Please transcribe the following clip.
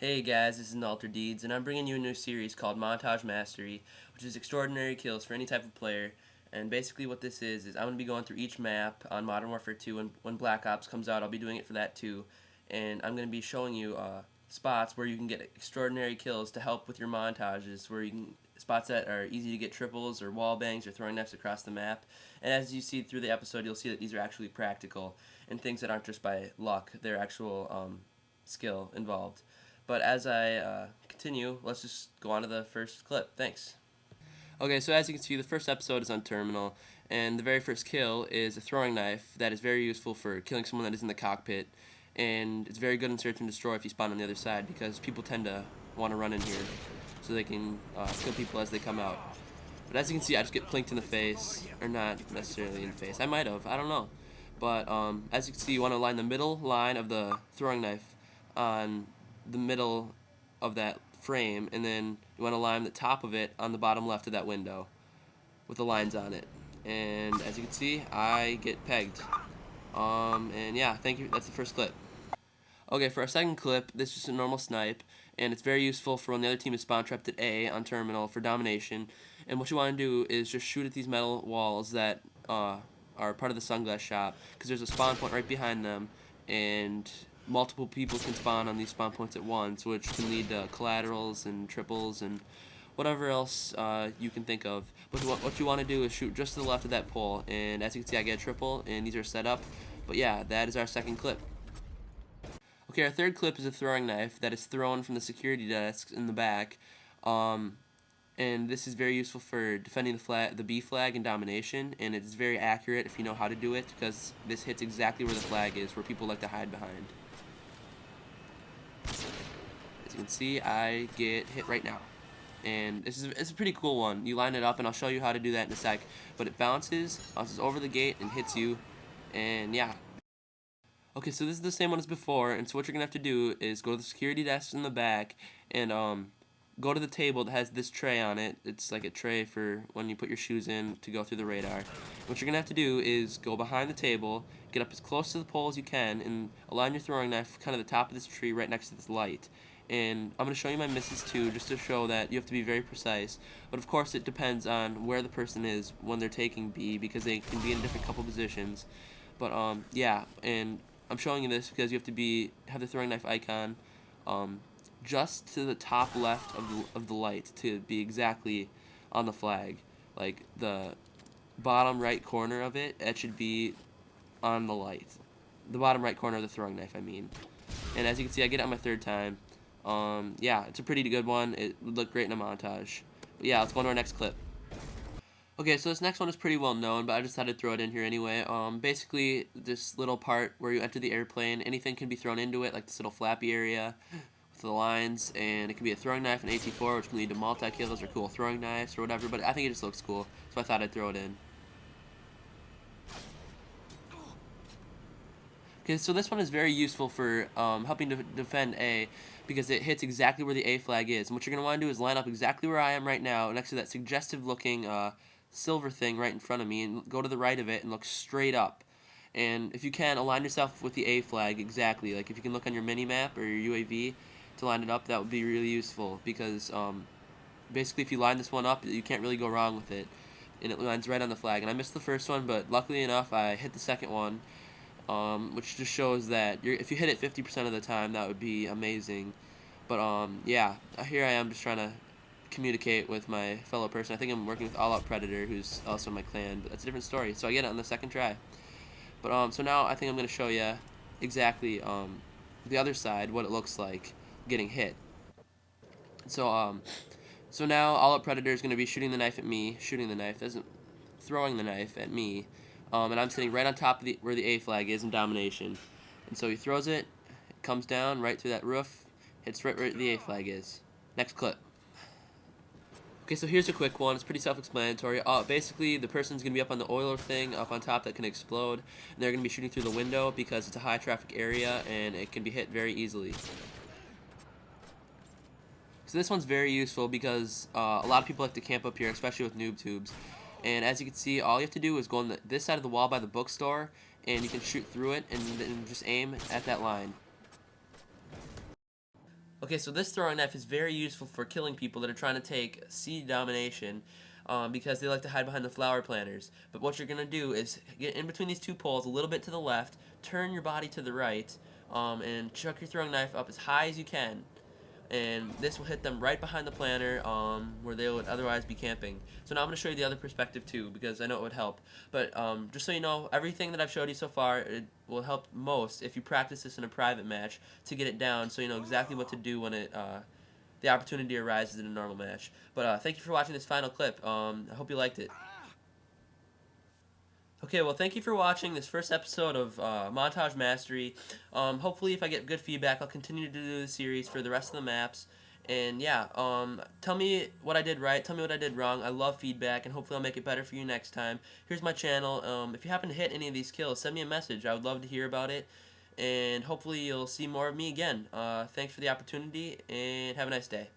Hey guys, this is Nalter Deeds, and I'm bringing you a new series called Montage Mastery, which is extraordinary kills for any type of player. And basically what this is I'm going to be going through each map on Modern Warfare 2, and when Black Ops comes out, I'll be doing it for that too. And I'm going to be showing you spots where you can get extraordinary kills to help with your montages, where you can spots that are easy to get triples or wall bangs or throwing knives across the map. And as you see through the episode, you'll see that these are actually practical and things that aren't just by luck, they're actual skill involved. But as I continue, let's just go on to the first clip. Thanks. Okay, so as you can see, the first episode is on Terminal, and the very first kill is a throwing knife that is very useful for killing someone that is in the cockpit, and it's very good in search and destroy if you spawn on the other side, because people tend to want to run in here so they can kill people as they come out. But as you can see, I just get plinked in the face, or not necessarily in the face. I might have, I don't know. But as you can see, you want to line the middle line of the throwing knife on the middle of that frame, and then you want to line the top of it on the bottom left of that window with the lines on it. And as you can see, I get pegged. And yeah, thank you. That's the first clip. Okay, for our second clip, this is just a normal snipe, and it's very useful for when the other team is spawn trapped at A on Terminal for domination. And what you want to do is just shoot at these metal walls that are part of the sunglass shop, because there's a spawn point right behind them, and multiple people can spawn on these spawn points at once, which can lead to collaterals and triples and whatever else you can think of. But what you want to do is shoot just to the left of that pole, and as you can see, I get a triple, and these are set up. But yeah, that is our second clip. Okay, our third clip is a throwing knife that is thrown from the security desks in the back, and this is very useful for defending the B flag and domination, and it's very accurate if you know how to do it, because this hits exactly where the flag is, where people like to hide behind. As you can see, I get hit right now. And it's a pretty cool one. You line it up, and I'll show you how to do that in a sec. But it bounces over the gate, and hits you. And yeah. Okay, so this is the same one as before. And so what you're gonna have to do is go to the security desk in the back, and go to the table that has this tray on it. It's like a tray for when you put your shoes in to go through the radar. What you're gonna have to do is go behind the table, get up as close to the pole as you can, and align your throwing knife kind of the top of this tree right next to this light. And I'm going to show you my misses too, just to show that you have to be very precise. But of course it depends on where the person is when they're taking B, because they can be in different couple positions. But yeah, and I'm showing you this because you have to have the throwing knife icon just to the top left of the light to be exactly on the flag. Like the bottom right corner of it, it should be on the light. The bottom right corner of the throwing knife, I mean. And as you can see, I get it on my third time. Yeah, it's a pretty good one. It would look great in a montage. But yeah, let's go on to our next clip. Okay, so this next one is pretty well known, but I just had to throw it in here anyway. Basically, this little part where you enter the airplane, anything can be thrown into it, like this little flappy area with the lines, and it can be a throwing knife, an AT4, which can lead to multi-kills or cool throwing knives or whatever, but I think it just looks cool, so I thought I'd throw it in. Okay, so this one is very useful for helping to defend A, because it hits exactly where the A flag is. And what you're going to want to do is line up exactly where I am right now, next to that suggestive looking silver thing right in front of me, and go to the right of it and look straight up. And if you can, align yourself with the A flag exactly. Like if you can look on your mini-map or your UAV to line it up, that would be really useful, because basically if you line this one up, you can't really go wrong with it. And it lines right on the flag. And I missed the first one, but luckily enough, I hit the second one. Which just shows that if you hit it 50% of the time, that would be amazing. But yeah, here I am just trying to communicate with my fellow person. I think I'm working with All Out Predator, who's also in my clan, but that's a different story. So I get it on the second try. But so now I think I'm going to show you exactly the other side, what it looks like getting hit. So so now All Out Predator is going to be shooting the knife at me, throwing the knife at me. And I'm sitting right on top of where the A flag is in domination. And so he throws it, it comes down right through that roof, hits right where the A flag is. Next clip. Okay, so here's a quick one. It's pretty self-explanatory. Basically, the person's going to be up on the oiler thing up on top that can explode, and they're going to be shooting through the window because it's a high-traffic area, and it can be hit very easily. So this one's very useful because a lot of people like to camp up here, especially with noob tubes. And as you can see, all you have to do is go on this side of the wall by the bookstore, and you can shoot through it and then just aim at that line. Okay, so this throwing knife is very useful for killing people that are trying to take seed domination, because they like to hide behind the flower planters. But what you're going to do is get in between these two poles a little bit to the left, turn your body to the right, and chuck your throwing knife up as high as you can. And this will hit them right behind the planter, where they would otherwise be camping. So now I'm going to show you the other perspective too, because I know it would help. But just so you know, everything that I've showed you so far, it will help most if you practice this in a private match to get it down, so you know exactly what to do when the opportunity arises in a normal match. But thank you for watching this final clip. I hope you liked it. Okay, well, thank you for watching this first episode of Montage Mastery. Hopefully, if I get good feedback, I'll continue to do the series for the rest of the maps. And yeah, tell me what I did right, tell me what I did wrong. I love feedback, and hopefully I'll make it better for you next time. Here's my channel. If you happen to hit any of these kills, send me a message. I would love to hear about it. And hopefully you'll see more of me again. Thanks for the opportunity, and have a nice day.